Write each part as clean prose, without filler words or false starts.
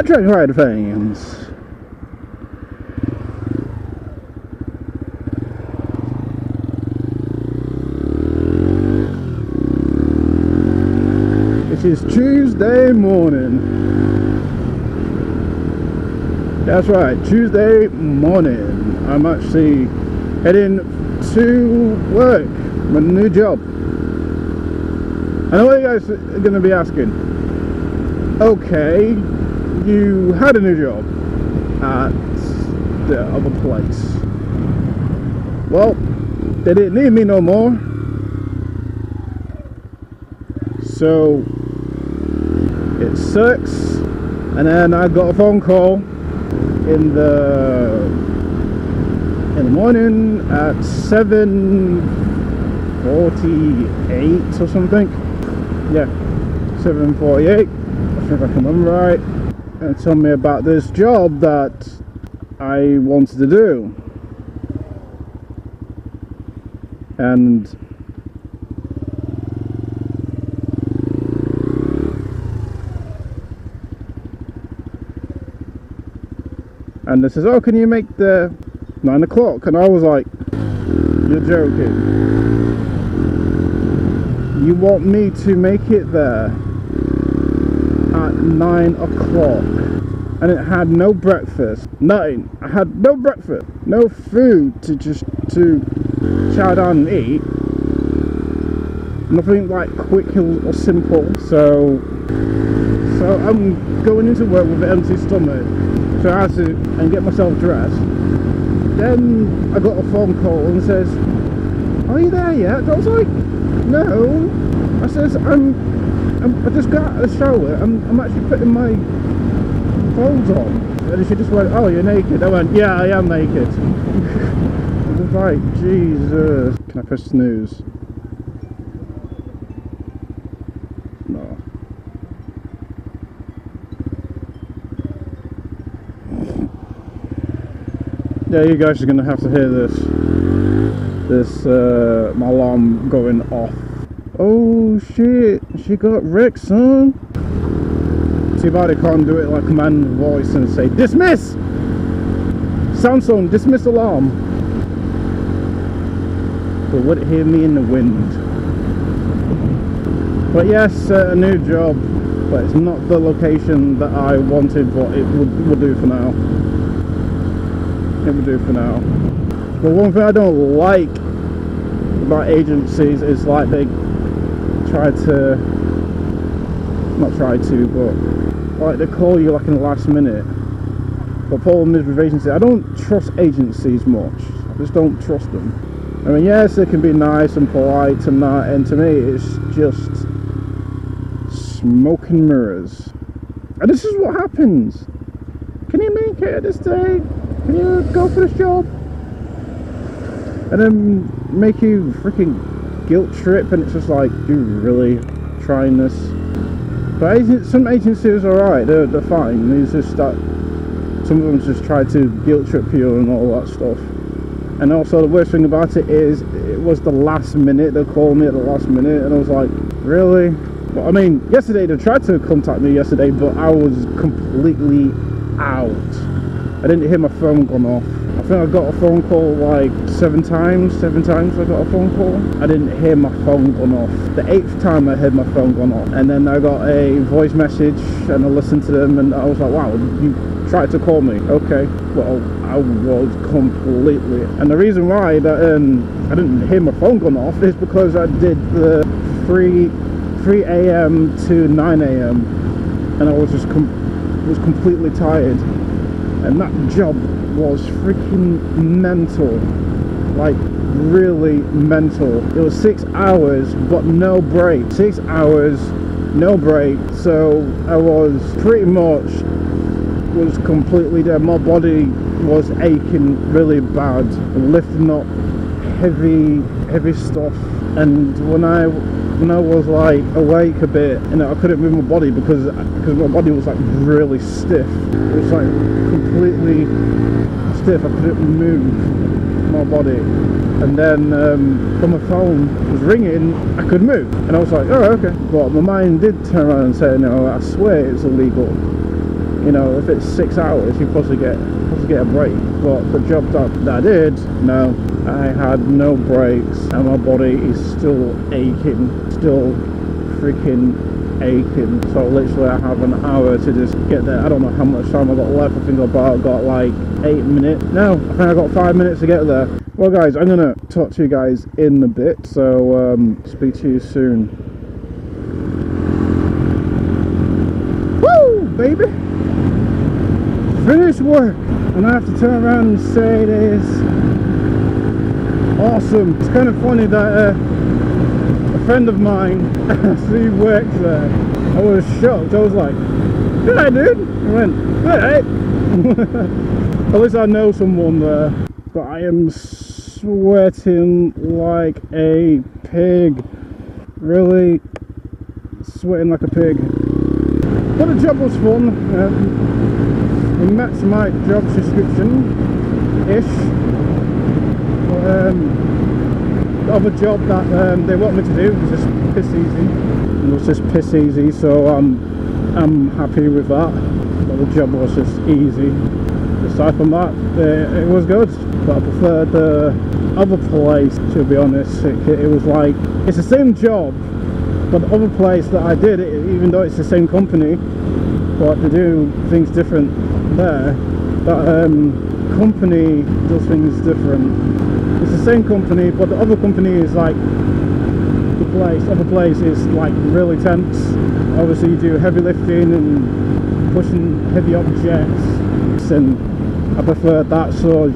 Dragonrider fans. It is Tuesday morning. That's right, Tuesday morning. I'm actually heading to work, my new job. I know what you guys are going to be asking. Okay, you had a new job at the other place. Well, they didn't need me no more. So it sucks. And then I got a phone call in the morning at 7:48 or something. Yeah, 7:48. I think I can remember right. And tell me about this job that I wanted to do. And they says, oh, can you make the 9 o'clock? And I was like, you're joking. You want me to make it there at 9 o'clock? And it had no breakfast, nothing. I had no breakfast, no food to chow down and eat. Nothing like quick or simple. So I'm going into work with an empty stomach. So I had to get myself dressed. Then I got a phone call and says, are you there yet? I was like, no. I says, I just got out of the shower. I'm actually putting my clothes on. And she just went, oh, you're naked. I went, yeah, I am naked. I was like, Jesus. Can I press snooze? No. Yeah, you guys are gonna have to hear this my alarm going off. Oh shit, she got wrecked, son. Too bad I can't do it like command voice and say dismiss! Samsung, dismiss alarm. But would it hear me in the wind? But yes, a new job, but it's not the location that I wanted, but it would do for now. It would do for now. But one thing I don't like about agencies is like they like they call you like in the last minute. But problem is with agencies, I don't trust agencies much. I just don't trust them. I mean, yes, they can be nice and polite and that, and to me it's just smoke and mirrors. And this is what happens. Can you make it this day? Can you go for this job? And then make you freaking guilt trip, and it's just like, you really trying this? But some agencies are alright, they're fine. It's just that some of them just try to guilt trip you and all that stuff. And also the worst thing about it is, it was the last minute. They called me at the last minute, and I was like, really? Well, I mean, yesterday they tried to contact me yesterday, but I was completely out. I didn't hear my phone gone off. I think I got a phone call like 7 times I got a phone call. I didn't hear my phone gone off. The 8th time I heard my phone gone off. And then I got a voice message and I listened to them and I was like, wow, you tried to call me. Okay, well, I was completely... And the reason why that I didn't hear my phone gone off is because I did the 3 a.m. to 9 a.m. and I was just completely tired. And that job was freaking mental, like really mental. It was 6 hours but no break. 6 hours, no break. So I was pretty much completely dead. My body was aching really bad, lifting up heavy stuff. And when I was like awake a bit, and I couldn't move my body because my body was like really stiff. It was like completely stiff. I couldn't move my body. And then when my phone was ringing, I could move, and I was like, oh, okay. But my mind did turn around and say, no, I swear it's illegal. You know, if it's 6 hours, you possibly get a break. But the job that I did, no, I had no breaks, and my body is still aching, still freaking aching. So literally I have an hour to just get there. I don't know how much time I got left. I think I've got like 8 minutes. No, I think I got 5 minutes to get there. Well guys, I'm gonna talk to you guys in a bit, so speak to you soon. Woo, baby! Finished work, and I have to turn around and say it is awesome. It's kind of funny that a friend of mine actually works there. I was shocked. I was like, "Hey, dude!" He went, "Hey." At least I know someone there. But I am sweating like a pig. Really sweating like a pig. But the job was fun. It matched my job description-ish. The other job that they want me to do was just piss easy. It was just piss easy, so I'm happy with that. But the job was just easy. Aside from that, it was good. But I preferred the other place, to be honest. It was like, it's the same job, but the other place that I did, even though it's the same company, but they do things different there. That company does things different. It's the same company, but the other company is like other place is like really tense. Obviously you do heavy lifting and pushing heavy objects, and I prefer that sort of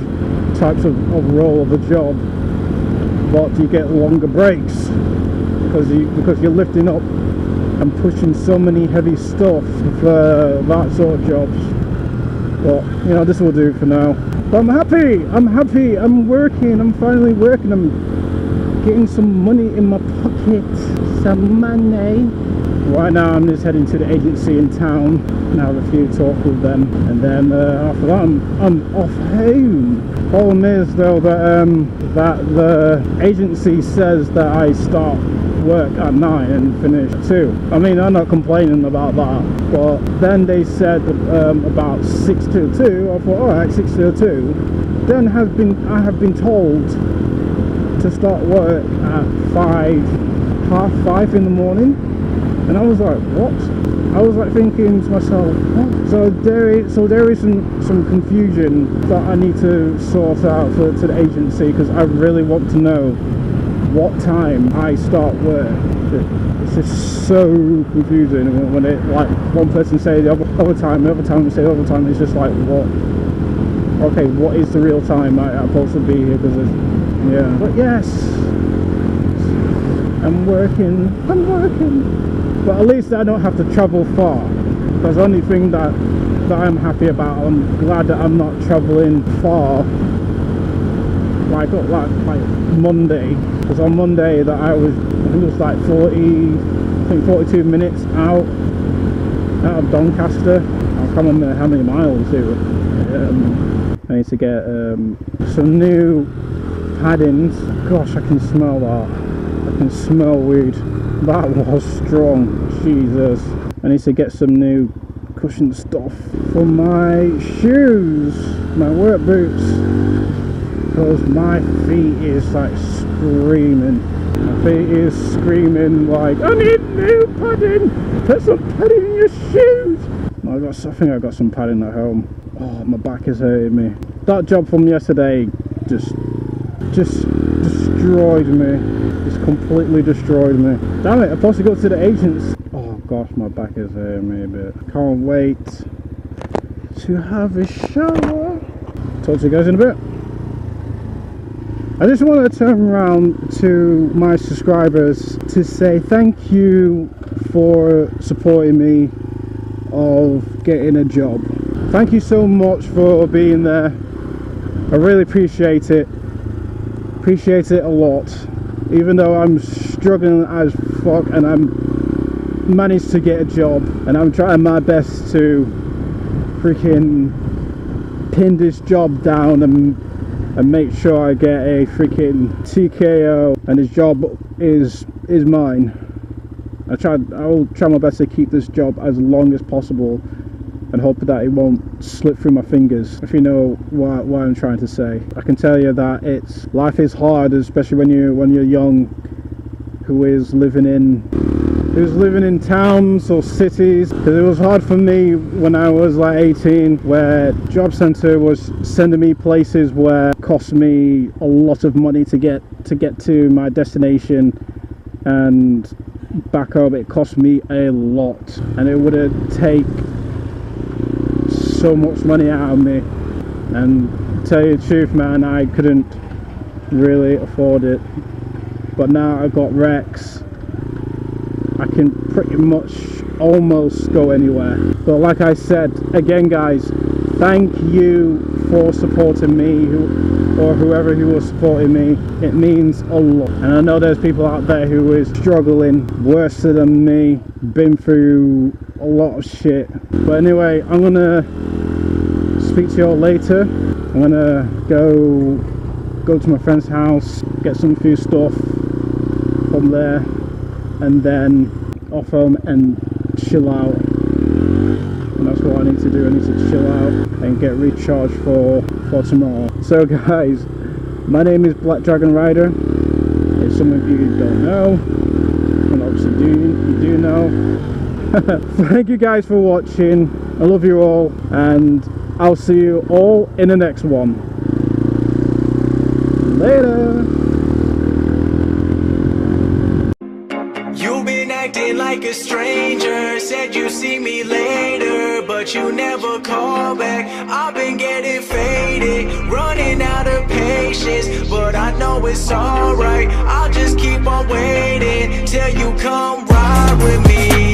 types of role of a job. But you get longer breaks because you're lifting up and pushing so many heavy stuff for that sort of jobs. But you know, this will do for now. But I'm happy, I'm working, I'm finally working, I'm getting some money in my pocket, some money. Right now I'm just heading to the agency in town and have a few talks with them, and then after that I'm off home. Problem is though that the agency says that I start work at 9 and finish at 2. I mean, I'm not complaining about that, but then they said about 6 till 2. I thought, alright, 6 till 2. Then I have been told to start work at half 5 in the morning, and I was like, what? I was like thinking to myself, what? So there is some confusion that I need to sort out to the agency, because I really want to know what time I start work. It's just so confusing when it, like, one person say the other time, the other time say the other time. It's just like, what? Okay, what is the real time I'm supposed to be here? Because yeah, but yes, I'm working, but at least I don't have to travel far. That's the only thing that I'm happy about. I'm glad that I'm not traveling far. Like Monday, because on Monday that I think it was like 42 minutes out of Doncaster. I can't remember how many miles it was. I need to get some new paddings. Gosh, I can smell that. I can smell weed. That was strong. Jesus. I need to get some new cushion stuff for my shoes, my work boots. Because my feet is like screaming. My feet is screaming like, I need new padding! Put some padding in your shoes! I think I got some padding at home. Oh, my back is hurting me. That job from yesterday just destroyed me. It's completely destroyed me. Damn it, I'm supposed to go to the agents. Oh gosh, my back is hurting me a bit. I can't wait to have a shower. Talk to you guys in a bit. I just want to turn around to my subscribers to say thank you for supporting me of getting a job. Thank you so much for being there. I really appreciate it. Appreciate it a lot. Even though I'm struggling as fuck and I'm managed to get a job, and I'm trying my best to freaking pin this job down and make sure I get a freaking TKO, and this job is mine. I will try my best to keep this job as long as possible, and hope that it won't slip through my fingers, if you know what I'm trying to say. I can tell you that life is hard, especially when you're young, who is living in towns or cities, because it was hard for me when I was like 18, where job center was sending me places where it cost me a lot of money to get to my destination, and back home it cost me a lot, and it would take so much money out of me. And to tell you the truth, man, I couldn't really afford it. But now I've got Rex, I can pretty much almost go anywhere. But like I said, again guys, thank you for supporting me, or whoever who was supporting me. It means a lot. And I know there's people out there who is struggling worse than me, been through a lot of shit. But anyway, I'm gonna speak to you all later. I'm gonna go to my friend's house, get some few stuff from there, and then off home and chill out. And that's what I need to do. I need to chill out and get recharged for tomorrow. So guys, my name is Black Dragonrider. If some of you don't know, and obviously you do know. Thank you guys for watching. I love you all, and I'll see you all in the next one. Later. You've been acting like a stranger, said you see me later, but you never call back. I've been getting faded, running out of patience, but I know it's alright. I'll just keep on waiting till you come ride with me.